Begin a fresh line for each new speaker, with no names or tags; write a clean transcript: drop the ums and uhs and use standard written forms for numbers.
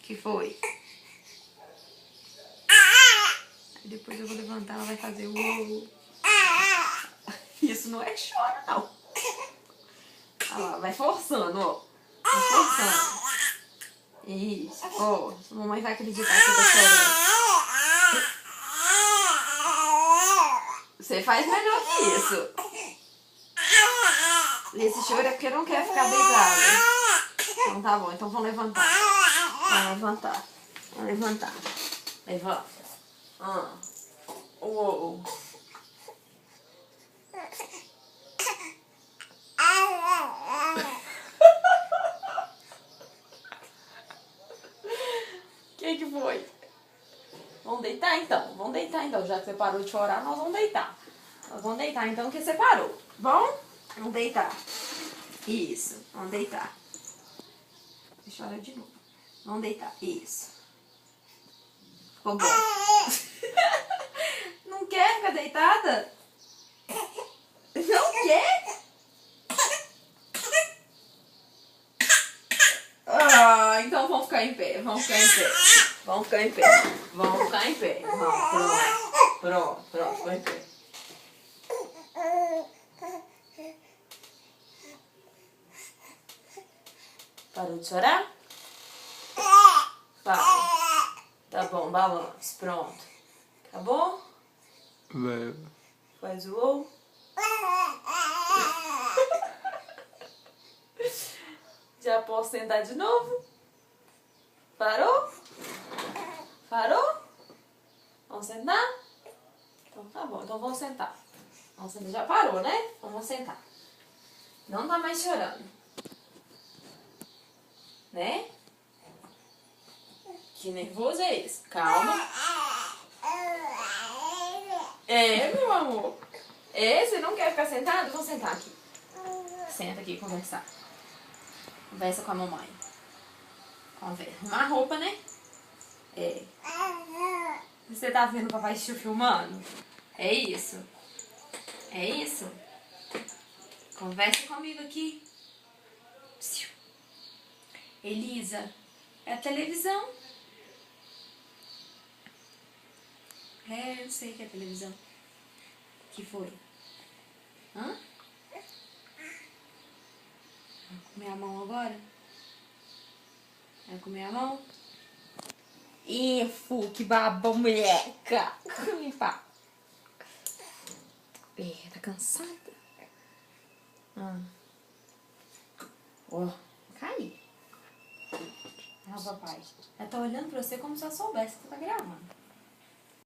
Que foi? Depois eu vou levantar, ela vai fazer uou. Isso não é choro, não. Olha lá, vai forçando, ó. Vai forçando. Isso. Ó, mamãe vai acreditar que eu tô chorando. Você faz melhor que isso. Esse choro é porque não quer ficar deitado. Então tá bom, então vamos levantar. Vamos levantar. Vamos levantar. Levanta. Uou. Que foi? Vamos deitar então? Vamos deitar então. Já que você parou de chorar, nós vamos deitar. Nós vamos deitar então que você parou. Bom? Vamos deitar. Isso. Vamos deitar. Você chora de novo. Vamos deitar. Isso. Ficou bom. Não quer ficar deitada? Não quer? Ah, então vamos ficar em pé. Vamos ficar em pé. Vamos ficar em pé. Vamos ficar em pé. Vamos, pronto. Pronto, pronto. Ficou em pé. Parou de chorar? Para. Tá bom, balanço. Pronto. Acabou? Faz o ou. Já posso sentar de novo? Parou? Parou? Vamos sentar? Então tá bom, então vamos sentar. Vamos sentar. Já parou, né? Então vamos sentar. Não tá mais chorando. Né? Que nervoso é esse? Calma. É, meu amor. É, você não quer ficar sentado? Vamos sentar aqui. Senta aqui e conversar. Conversa com a mamãe. Conversa. Arrumar a roupa, né? É. Você tá vendo o papai te filmando? É isso? É isso? Conversa comigo aqui. Elisa, é a televisão. É, eu sei que é a televisão. Que foi? Hã? Vai comer a mão agora? Vai comer a mão? Fu, que babão, moleca. Me pá. Tá cansada? Ó, cai. Ah, papai. Ela tá olhando pra você como se ela soubesse que você tá gravando.